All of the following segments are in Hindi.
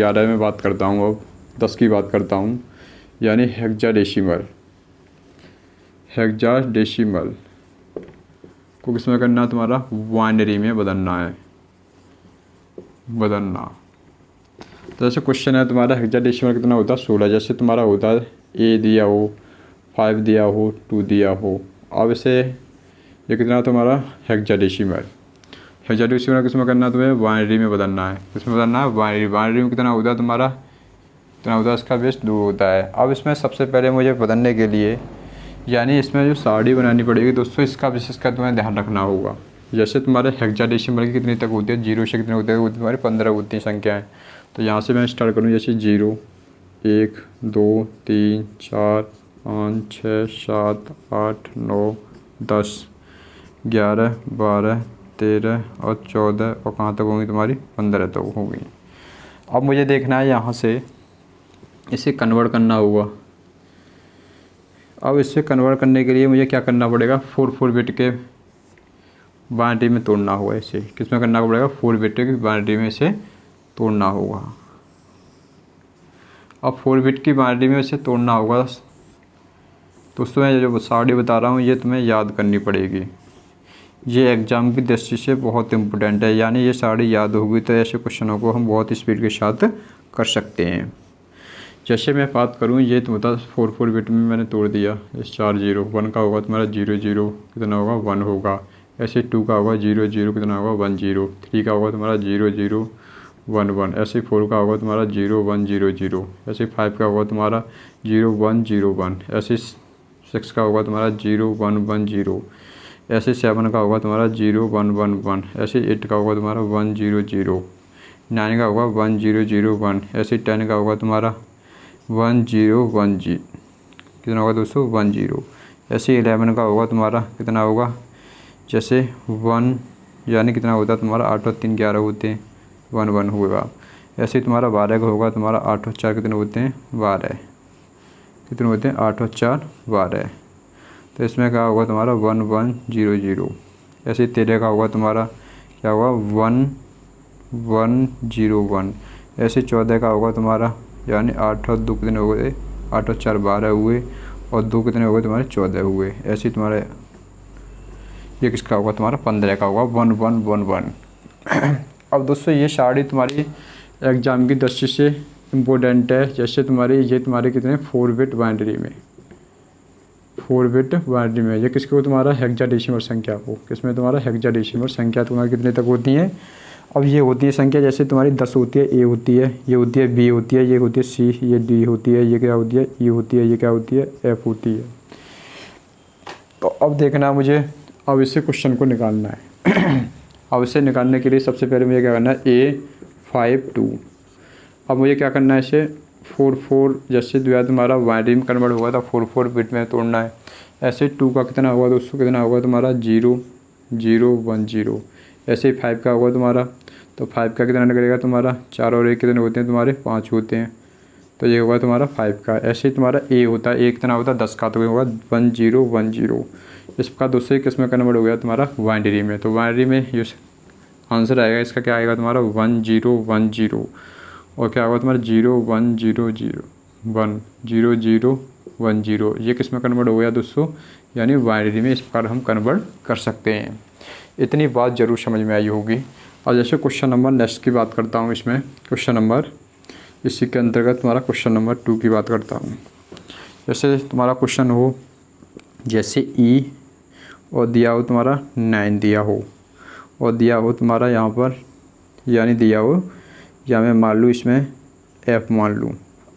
11 में बात करता हूँ, अब 10 की बात करता हूँ, यानी हेक्साडेसिमल। हेक्साडेसिमल को किस में करना है, तुम्हारा बाइनरी में बदलना है, तो जैसे क्वेश्चन है तुम्हारा हेक्साडेसिमल कितना होता है 16। जैसे तुम्हारा होता है ए दिया हो, 5 दिया हो, 2 दिया हो। अब इसे ये कितना तुम्हारा हेक्साडेसिमल किस में करना है, तुम्हें बाइनरी में बदलना है। किसमें बदलना है, बाइनरी में कितना होता है तुम्हारा, कितना होता है, इसका बेस 2 होता है। अब इसमें सबसे पहले मुझे बदलने के लिए, यानी इसमें जो साड़ी बनानी पड़ेगी दोस्तों, इसका विशेष का तुम्हें ध्यान रखना होगा। जैसे तुम्हारे हेक्साडेसिमल की कितनी तक होती है, 0 से कितने होते हैं, तुम्हारी 15 होती हैं संख्याएँ। तो यहाँ से मैं स्टार्ट करूँ, जैसे 0, 1, 2, 3, 4, 5, 6, 7, 8, 9, 10, 11, 12, 13 और 14 और कहाँ तक होंगी तुम्हारी 15 तक होंगी। अब मुझे देखना है यहाँ से इसे कन्वर्ट करना होगा। अब इसे कन्वर्ट करने के लिए मुझे क्या करना पड़ेगा, 4 बिट के बाइनरी में तोड़ना होगा। इसे किस में करना पड़ेगा, 4 बिट की बाइनरी में इसे तोड़ना होगा। अब 4 बिट की बाइनरी में इसे तोड़ना होगा दोस्तों। मैं जो साड़ी बता रहा हूँ ये तुम्हें याद करनी पड़ेगी, ये एग्ज़ाम की दृष्टि से बहुत इम्पोर्टेंट है। यानी ये साड़ी याद होगी तो ऐसे क्वेश्चनों को हम बहुत स्पीड के साथ कर सकते हैं। जैसे मैं बात करूँ, ये तो बता 4 बिट में मैंने तोड़ दिया। इस 4 0, 1 का होगा तुम्हारा 0 0 कितना होगा 1 होगा। ऐसे 2 का होगा 0 0 कितना होगा 1 0। 3 का होगा तुम्हारा 0 0 1 1। ऐसे 4 का होगा तुम्हारा 0 1 0 0। ऐसे 5 का होगा तुम्हारा 0 1 0 1। ऐसे 6 का होगा तुम्हारा 0 1 1 0। ऐसे 7 का होगा तुम्हारा 0 1 1 1। ऐसे 8 का होगा तुम्हारा 1 0 0। 9 का होगा 1 0 0 1। ऐसे 10 का होगा तुम्हारा 1 0 1 0 कितना होगा दोस्तों 1 0। ऐसे 11 का होगा तुम्हारा कितना होगा, जैसे 1 यानी कितना होता है तुम्हारा 8 और 3 11 होते हैं, 1 1 होगा। ऐसे तुम्हारा 12 का होगा तुम्हारा 8 और 4 कितने होते हैं 12, कितने होते हैं 8 और 4 12। तो इसमें क्या होगा तुम्हारा 1 1 0 0। ऐसे 13 का होगा तुम्हारा क्या होगा 1 1 0 1। ऐसे 14 का होगा तुम्हारा, यानी 8 और 2 कितने हो गए 8 और 4 12 हुए और 2 कितने हो गए तुम्हारे 14 हुए। ऐसे तुम्हारे ये किसका होगा तुम्हारा 15 का होगा 1 1 1 1। अब दोस्तों ये साड़ी तुम्हारी एग्ज़ाम की दृष्टि से इम्पोर्टेंट है। जैसे तुम्हारी ये तुम्हारे कितने 4 बिट बाइनरी में, 4 बिट बाइनरी में ये किसको तुम्हारा हेक्साडेसिमल संख्या को, किसमें तुम्हारा हेक्साडेसिमल संख्या तुम्हारी कितने तक होती है। अब ये होती है संख्या, जैसे तुम्हारी 10 होती है, ए होती है, ये होती है बी होती है, ये होती है सी, ये डी होती है, ये क्या होती है ई होती है, ये क्या होती है एफ होती है। तो अब देखना मुझे, अब इससे क्वेश्चन को निकालना है। अब इसे निकालने के लिए सबसे पहले मुझे क्या करना है A5 2। अब मुझे क्या करना है, इसे 4 4 जैसे जो है तुम्हारा बाइनरी में कन्वर्ट हुआ था 4 4 बिट में तोड़ना है। ऐसे 2 का कितना होगा दोस्तों, कितना होगा तुम्हारा 0 0 1 0। ऐसे 5 का होगा तुम्हारा, तो 5 का कितना निकलेगा तुम्हारा 4 और 1 कितने होते हैं तुम्हारे 5 होते हैं, तो ये होगा तुम्हारा 5 का। ऐसे ही तुम्हारा ए होता है, ए कितना होता है 10 का, तो ये होगा 1 0 1 0। इसका दूसरे किस में कन्वर्ट हो गया तुम्हारा बाइनरी में, तो बाइनरी में ये आंसर आएगा इसका क्या आएगा तुम्हारा 1 0 1 0 और क्या होगा तुम्हारा 0 1 0 0 1 0 0 1 0। ये किस में कन्वर्ट हो गया दोस्तों, यानी बाइनरी में इस प्रकार हम कन्वर्ट कर सकते हैं। इतनी बात ज़रूर समझ में आई होगी। और जैसे क्वेश्चन नंबर नेक्स्ट की बात करता हूँ, इसमें क्वेश्चन नंबर इसी के अंतर्गत तुम्हारा क्वेश्चन नंबर 2 की बात करता हूँ। जैसे तुम्हारा क्वेश्चन हो, जैसे ई और दिया हो तुम्हारा 9 दिया हो और दिया हो तुम्हारा यहाँ पर, यानी दिया हो या मैं मान लूँ इसमें एफ मान लूँ।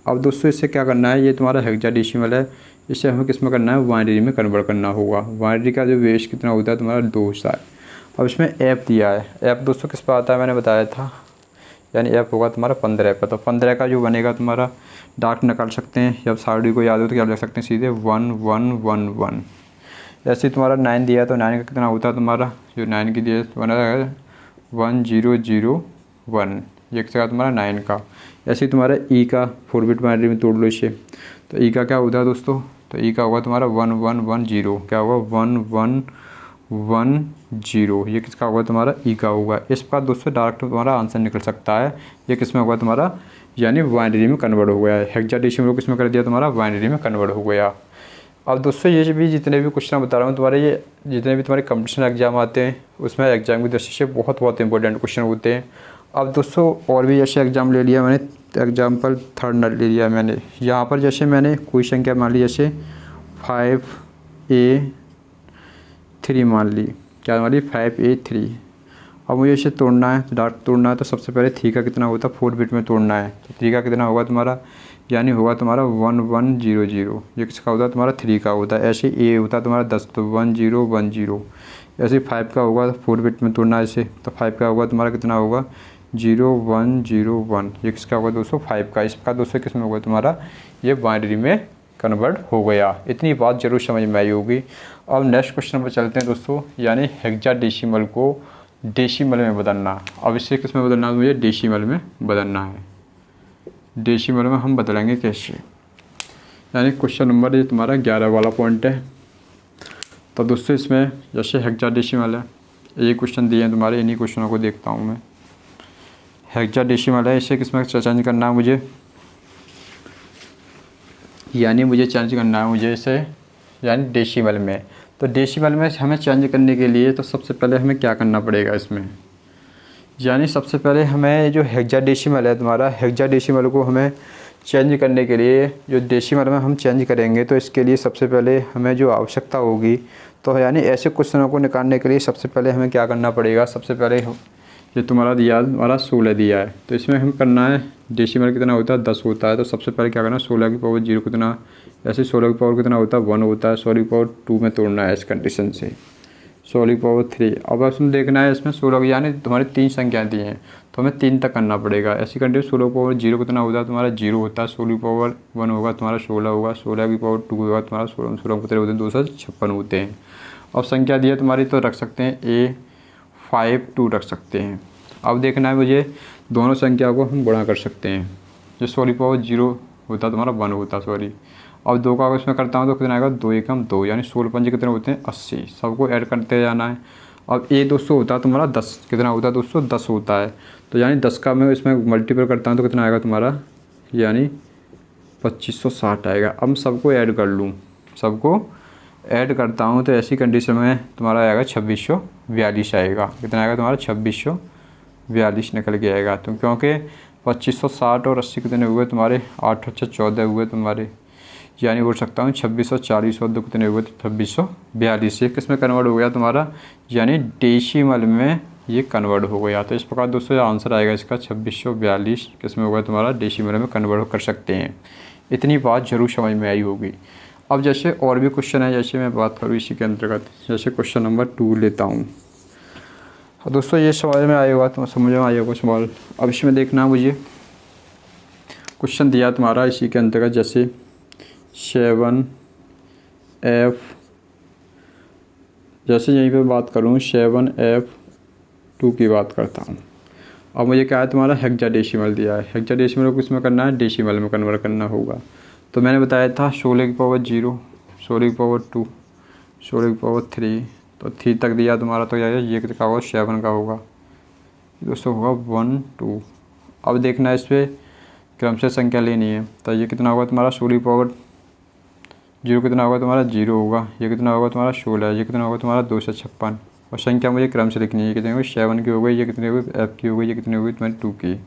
अब दोस्तों इससे क्या करना है, ये तुम्हारा हेक्साडेसिमल है, इसे हमें किस में करना है बाइनरी में कन्वर्ट करना होगा। बाइनरी का जो बेस कितना होता है तुम्हारा 2 होता है। अब इसमें एफ दिया है, एफ दोस्तों किस पर आता है मैंने बताया था, यानी एफ होगा तुम्हारा 15 पर। तो 15 का जो बनेगा तुम्हारा डार्क निकाल सकते हैं, जब साड़ी को याद हो तो क्या लिख सकते हैं सीधे 1 1 1 1। ऐसे तुम्हारा 9 दिया है, तो 9 का कितना होता है तुम्हारा, जो 9 की दिया बना है 1 0 0 1, ये किसका तुम्हारा 9 का। ऐसे ही तुम्हारा ई का 4 बिट बाइनरी में तोड़ लो इसे, तो ई का क्या होता है दोस्तों, तो ई का होगा तुम्हारा 1 1 1 0, क्या होगा 1 1 1 0, ये किसका होगा तुम्हारा ई का होगा। इस प्रकार दोस्तों डायरेक्ट तुम्हारा आंसर निकल सकता है। ये किस में होगा तुम्हारा यानी बाइनरी में कन्वर्ट हो गया है। हेक्साडेसिमल को किसमें कर दिया तुम्हारा, बाइनरी में कन्वर्ट हो गया। अब दोस्तों ये भी जितने भी क्वेश्चन बता रहा हूँ तुम्हारे, ये जितने भी तुम्हारे कंपटीशन एग्जाम आते हैं उसमें एग्जाम की दृष्टि से बहुत इंपॉर्टेंट क्वेश्चन होते हैं। अब दोस्तों और भी जैसे एग्जाम ले लिया मैंने, एग्जाम्पल थर्ड ले लिया मैंने, यहाँ पर जैसे मैंने कोई संख्या मान ली, जैसे 5A3 मान ली, क्या मान ली 5A3। अब मुझे इसे तोड़ना है, डार्ट तोड़ना है, तो सबसे पहले 3 का कितना होता है, 4 बिट में तोड़ना है, तो 3 का कितना होगा तुम्हारा, यानी होगा तुम्हारा 1100। ये किसका होता है तुम्हारा, 3 का होता है। ऐसे ए होता है तुम्हारा 10, तो 1010। ऐसे 5 का होगा 4 बिट में तोड़ना है इसे, तो 5 का होगा तुम्हारा कितना होगा 0101। ये किसका होगा दोस्तों, 5 का। इसका दोस्तों किस में होगा तुम्हारा, ये बाइनरी में कन्वर्ट हो गया। इतनी बात जरूर समझ में आई होगी। अब नेक्स्ट क्वेश्चन पर चलते हैं दोस्तों, यानी हेक्साडेसिमल को डेसिमल में बदलना। अब इसे किस में बदलना है, मुझे डेसिमल में बदलना है। डेसिमल में हम बदलेंगे कैसे, यानी क्वेश्चन नंबर ये तुम्हारा 11 वाला पॉइंट है। तो दोस्तों इसमें जैसे हेक्साडेसिमल है, ये क्वेश्चन दिए हैं तुम्हारे, इन्हीं क्वेश्चनों को देखता हूँ मैं। हेक्साडेसिमल है, इसे किस में चेंज करना है मुझे, यानी मुझे चेंज करना है मुझे इसे, यानी डेसिमल में। तो डेसिमल में हमें चेंज करने के लिए तो सबसे पहले हमें क्या करना पड़ेगा इसमें, यानी सबसे पहले हमें जो हेक्साडेसिमल है तुम्हारा, हेक्साडेसिमल को हमें चेंज करने के लिए, जो डेसिमल में हम चेंज करेंगे, तो इसके लिए सबसे पहले हमें जो आवश्यकता होगी, तो यानी ऐसे क्वेश्चनों को निकालने के लिए सबसे पहले हमें क्या करना पड़ेगा, सबसे पहले ये तुम्हारा दिया हमारा 16 दिया है, तो इसमें हम करना है डेसिमल कितना होता है 10 होता है, तो सबसे पहले क्या करना है 16 की पावर 0 कितना, ऐसे 16 की पावर कितना होता है 1 होता है, 16 की पावर 2 में तोड़ना है इस कंडीशन से, 16 की पावर 3। अब इसमें देखना है इसमें 16 यानी तुम्हारी 3 संख्या दी हैं, तो हमें 3 तक करना पड़ेगा। ऐसी कंडीशन 16 की पावर 0 कितना होता है तुम्हारा 0 होता है, 16 की पावर 1 होगा तुम्हारा 16 होगा, 16 की पावर 2 होगा तुम्हारा 16, 16 कितने होते हैं 256 होते हैं। अब संख्या दी है तुम्हारी, तो रख सकते हैं A52 रख सकते हैं। अब देखना है मुझे दोनों संख्या को हम गुणा कर सकते हैं, जो 16 पावर 0 होता है तुम्हारा 1 होता है, सॉरी। अब 2 का इसमें करता हूँ तो कितना आएगा 2 एकम 2, यानी 16 पंजे कितने होते हैं 80, सबको ऐड करते जाना है। अब A दोस्तों होता है तुम्हारा 10, कितना होता है दोस्तों 10 होता है, तो यानी 10 का मैं इसमें मल्टीपल करता हूँ तो कितना आएगा तुम्हारा, यानी 2560 आएगा। अब मैं सबको ऐड कर लूँ, सबको ऐड करता हूँ तो ऐसी कंडीशन में तुम्हारा आएगा 2642 आएगा। कितना आएगा तुम्हारा 2642 निकल के आएगा। तो क्योंकि 2560 और 80 कितने हुए तुम्हारे 8 और 14 हुए तुम्हारे, यानी बोल सकता हूँ 2640 और 2 कितने हुए तो 2642। ये किस में कन्वर्ट हो गया तुम्हारा, यानी डेसिमल में ये कन्वर्ट हो गया। तो इस प्रकार दोस्तों आंसर आएगा इसका 2642 किस में होगा तुम्हारा, डेसिमल में कन्वर्ट कर सकते हैं। इतनी बात जरूर समझ में आई होगी। अब जैसे और भी क्वेश्चन है, जैसे मैं बात करूँ इसी के अंतर्गत, जैसे क्वेश्चन नंबर 2 लेता हूँ। दोस्तों ये समझ में आया होगा, तो समझ में आया होगा सवाल। अब इसमें देखना मुझे क्वेश्चन दिया तुम्हारा इसी के अंतर्गत, जैसे 7F, जैसे यहीं पे बात करूँ 7F2 की बात करता हूँ। अब मुझे क्या है तुम्हारा हेक्साडेसिमल दिया है, हेक्साडेसिमल को किसमें करना है, डेसिमल में कन्वर्ट करना होगा। तो मैंने बताया था 16 की पावर 0, 16 की पावर 2, 16 की पावर 3, तो 3 तक दिया तुम्हारा, तो ये कितना होगा 7 का होगा दोस्तों, होगा 1 2। अब देखना है इस पर क्रम से संख्या लेनी है, तो ये कितना होगा तुम्हारा 16 की पावर 0 कितना होगा तुम्हारा 0 होगा, ये कितना होगा तुम्हारा 16, ये कितना होगा तुम्हारा 256। और संख्या मुझे क्रम से लिखनी है, ये कितनी होगी 7 की हो गई, ये कितनी होगी F की हो गई, ये कितनी होगी तुम्हारी 2 की।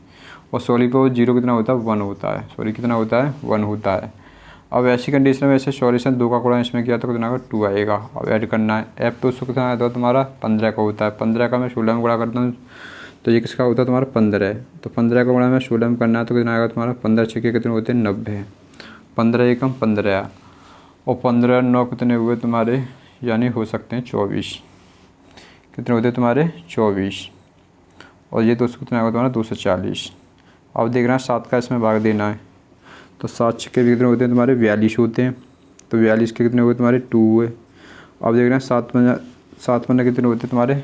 और 16 पावर 0 कितना होता है 1 होता है, सॉरी कितना होता है 1 होता है। अब ऐसी कंडीशन में ऐसे सॉल्यूशन 2 का गुणा इसमें किया तो कितना होगा 2 आएगा। अब ऐड करना है, F तो उसको कितना आता है तुम्हारा 15 का होता है, 15 का मैं 16 में गुणा करता हूँ तो ये किसका होता है तुम्हारा 15 है, तो 15 का गुणा में 16 में करना है तो कितना आएगा तुम्हारा 15 छक्के कितने होते हैं 90, 15 एकम 15 और 15 9 कितने हुए तुम्हारे, यानी हो सकते हैं 24, कितने होते हैं तुम्हारे 24। और ये दोस्तों कितना होगा तुम्हारा 240। अब देखना है 7 का इसमें भाग देना है, तो 7 छक्के कितने होते हैं तुम्हारे 42 होते हैं, तो 42 के कितने हुए तुम्हारे 2 हुए। अब देखना है 7 पंजे कितने होते हैं तुम्हारे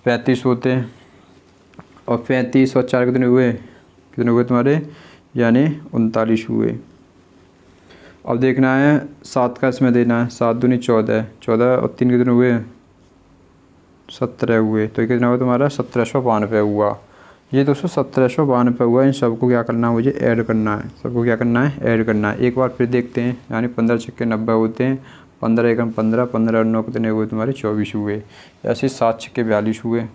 35 होते हैं, और 35 और 4 कितने हुए तुम्हारे, यानी 39 हुए। अब देखना है 7 का इसमें देना है, 7 दूनी 14, 14 और 3 कितने हुए 17 हुए, तो कितना हुआ तुम्हारा 1792 हुआ। ये दोस्तों 1792 हुआ। इन सबको क्या करना है, मुझे ऐड करना है, सबको क्या करना है, ऐड करना है। एक बार फिर देखते हैं, यानी 15 छक्के 90 होते हैं, 15 एकम 15, 15 और 9 कितने हुए तुम्हारे 24 हुए। ऐसे 7 छक्के 42 हुए,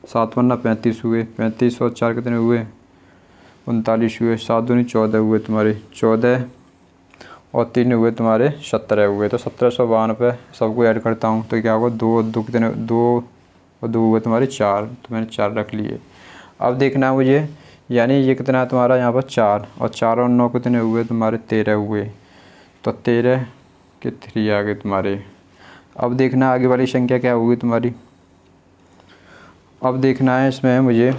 7 वरना 35 हुए, 35 और 4 कितने हुए 39 हुए, 7 दूनी 14 हुए तुम्हारे 14 और 3 हुए तुम्हारे 17 हुए। तो 1792 पे सबको ऐड करता हूँ तो क्या होगा, 2 2 कितने 2 और 2 हुए तुम्हारे 4, तो मैंने 4 रख लिए। अब देखना है मुझे, यानी ये कितना है तुम्हारा यहाँ पर 4 और 4 और 9 कितने हुए तुम्हारे 13 हुए। तो 13 के 3 आ गए तुम्हारे। अब देखना आगे वाली संख्या क्या होगी तुम्हारी। अब देखना है इसमें मुझे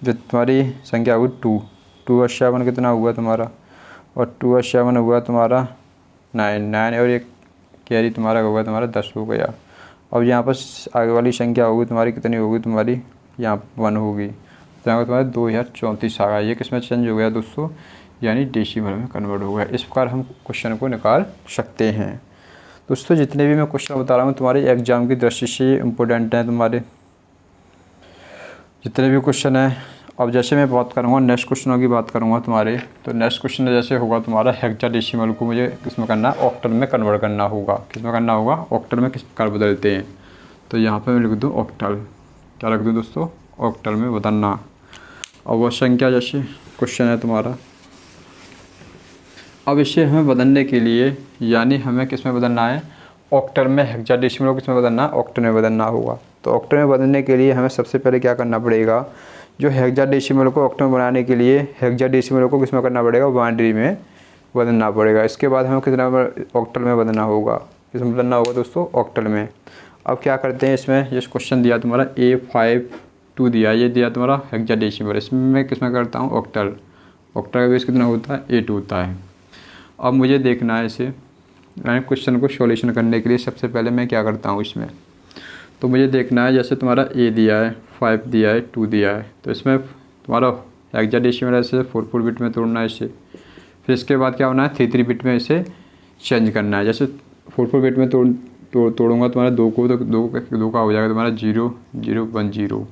जो तुम्हारी संख्या होगी 2 2 और 7 कितना हुआ तुम्हारा, और 2 और 7 हुआ तुम्हारा 9 और एक कैरी तुम्हारा होगा तुम्हारा 10 हो गया। अब यहाँ पर आगे वाली संख्या होगी तुम्हारी कितनी होगी तुम्हारी, यहाँ 1 होगी, तो यहाँ तुम्हारा 2034 आ गया। ये किस में चेंज हो गया दोस्तों, यानी डेसिमल में कन्वर्ट हो गया। इस प्रकार हम क्वेश्चन को निकाल सकते हैं। दोस्तों जितने भी मैं क्वेश्चन बता रहा हूँ तुम्हारे एग्जाम की दृष्टि से इम्पोर्टेंट हैं तुम्हारे जितने भी क्वेश्चन हैं। अब जैसे मैं बात करूँगा नेक्स्ट क्वेश्चनों की बात करूँगा तुम्हारे, तो नेक्स्ट क्वेश्चन जैसे होगा तुम्हारा हेक्साडेसिमल को मुझे किसमें करना है, ऑक्टल में कन्वर्ट करना होगा। किसमें करना होगा, ऑक्टल में किस प्रकार बदलते हैं। तो यहाँ पे मैं लिख दूँ ऑक्टल, क्या रख दूँ दोस्तों, ऑक्टल में बदलना। और वह संख्या जैसे क्वेश्चन है तुम्हारा, अब इसे हमें बदलने के लिए यानी हमें किस में बदलना है, ऑक्टल में। हेक्साडेसिमल किस में बदलना है, ऑक्टल में बदलना होगा। तो ऑक्टल में बदलने के लिए हमें सबसे पहले क्या करना पड़ेगा, जो हेक्साडेसिमल को ऑक्टल में बनाने के लिए हेक्साडेसिमल को किस में करना पड़ेगा, बाइनरी में बदलना पड़ेगा। इसके बाद हमें कितना ऑक्टल में बदलना होगा, किस में बदलना होगा दोस्तों, ऑक्टल में। अब क्या करते हैं, इसमें जिस क्वेश्चन दिया तुम्हारा A52 दिया, ये दिया तुम्हारा हेक्साडेसिमल, इसमें मैं किस में करता हूँ, ऑक्टल। ऑक्टल का बेस कितना होता है, 8 होता है। अब मुझे देखना है इसे, यानी क्वेश्चन को सॉल्यूशन करने के लिए सबसे पहले मैं क्या करता हूँ इसमें, तो मुझे देखना है जैसे तुम्हारा A दिया है, 5 दिया है, 2 दिया है, तो इसमें तुम्हारा हेक्साडेसिमल ऐसे 4 बिट में तोड़ना है इसे। फिर इसके बाद क्या होना है, 3 बिट में इसे चेंज करना है। जैसे 4 बिट में तोड़ूंगा तुम्हारा 2 को, तो 2 का हो जाएगा तुम्हारा 0 0 1 0।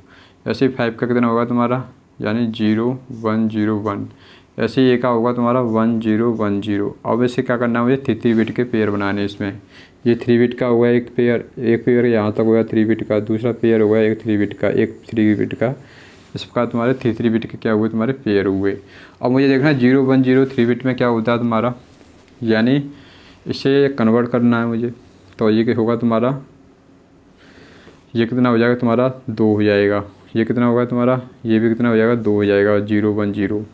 ऐसे ही 5 का कितना होगा तुम्हारा, यानी 0 1 0 1। ऐसे ही A का होगा तुम्हारा 1 0 1 0। अब इसे क्या करना है, मुझे 3 बिट के पेयर बनाने इसमें। ये 3 बिट का हुआ एक पेयर यहाँ तक हुआ 3 बिट का, दूसरा पेयर हुआ एक 3 बिट का, एक 3 बिट का। इस प्रकार तुम्हारे 3 बिट के क्या हुए, तुम्हारे पेयर हुए। अब मुझे देखना है 0 1 0 3 बिट में क्या होता है तुम्हारा, यानी इसे कन्वर्ट करना है मुझे। तो ये क्या होगा तुम्हारा, ये कितना हो जाएगा तुम्हारा 2 हो जाएगा। ये कितना होगा तुम्हारा, ये भी कितना हो जाएगा 2 हो जाएगा, 0 1 0।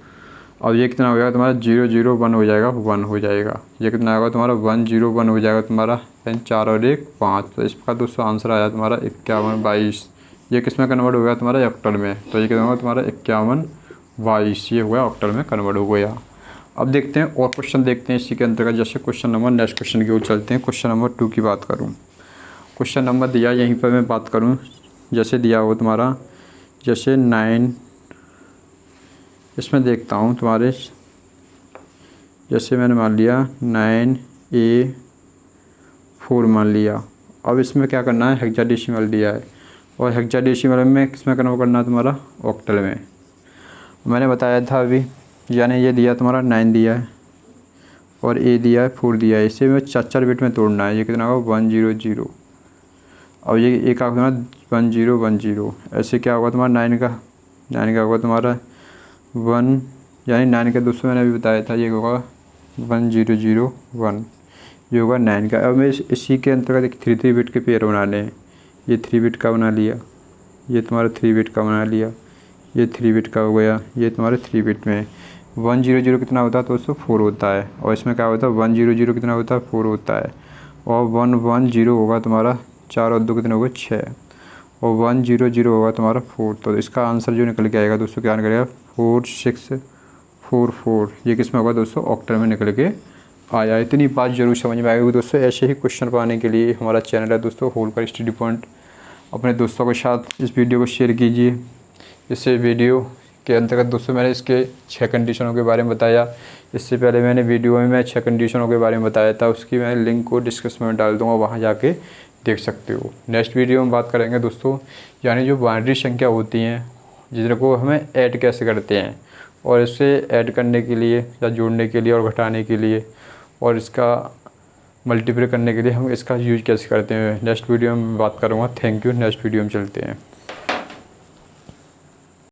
अब ये कितना हो जाएगा तुम्हारा 0 0 1 हो जाएगा, 1 हो जाएगा। ये कितना होगा तुम्हारा 1 0 1 हो जाएगा तुम्हारा, 4 और 1 5। तो इस प्रकार दोस्तों आंसर आया तुम्हारा 51 22। ये किस में कन्वर्ट हो गया तुम्हारा, ऑक्टल में। तो ये कितना होगा तुम्हारा 51 22, ये हुआ ऑक्टल में कन्वर्ट हो गया। अब देखते हैं और क्वेश्चन देखते हैं इसी के अंतर्गत। जैसे क्वेश्चन नंबर नेक्स्ट क्वेश्चन की ओर चलते हैं। क्वेश्चन नंबर 2 की बात करूँ, क्वेश्चन नंबर दिया यहीं पर मैं बात करूँ, जैसे दिया हो तुम्हारा जैसे 9, इसमें देखता हूँ तुम्हारे, जैसे मैंने मान लिया 9A4 मान लिया। अब इसमें क्या करना है, हेक्साडेसिमल दिया है और हेक्साडेसिमल में किसमें कन्वर्ट करना है तुम्हारा, ऑक्टल में। मैंने बताया था अभी, यानी ये दिया तुम्हारा 9 दिया है और A दिया है 4 दिया है। इसे में 4 बिट में तोड़ना है। ये कितना होगा 1 0 0। और ये एक का होगा 1 0 1 0। ऐसे क्या होगा तुम्हारा 9 का होगा तुम्हारा 1, यानी 9 का दोस्तों मैंने अभी बताया था, ये होगा 1 0 0 1, ये होगा 9 का। अब मैं इसी के अंतर्गत 3 बिट के पेयर बनाने हैं। ये 3 बिट का बना लिया, ये तुम्हारा 3 बिट का बना लिया, ये 3 बिट का हो गया, ये तुम्हारे 3 बिट में 1 0 0 कितना होता है दोस्तों, 4 होता है। और इसमें क्या होता है 1 0 0 कितना होता है, 4 होता है। और 1 1 0 होगा तुम्हारा, 4 और 2 कितने होगा 6, और 1 0 0 होगा तुम्हारा 4। तो इसका आंसर जो निकल के आएगा दोस्तों, क्या निकलेगा 4 6 4 4। ये किस में होगा दोस्तों, ऑक्टल में निकल के आया। इतनी बात जरूर समझ में आएगी दोस्तों। ऐसे ही क्वेश्चन पाने के लिए हमारा चैनल है दोस्तों होलकर स्टडी पॉइंट। अपने दोस्तों के साथ इस वीडियो को शेयर कीजिए। इससे वीडियो के अंतर्गत दोस्तों मैंने इसके 6 कंडीशनों के बारे में बताया। इससे पहले मैंने वीडियो में 6 कंडीशनों के बारे में बताया था, उसकी मैं लिंक को डिस्क्रिप्शन में डाल दूँगा, वहाँ जाके देख सकते हो। नेक्स्ट वीडियो में बात करेंगे दोस्तों, यानी जो बाइनरी संख्या होती हैं जितने को हमें ऐड कैसे करते हैं, और इसे ऐड करने के लिए या जोड़ने के लिए और घटाने के लिए और इसका मल्टीप्लाई करने के लिए हम इसका यूज कैसे करते हैं, नेक्स्ट वीडियो में बात करूँगा। Thank you. नेक्स्ट वीडियो में चलते हैं।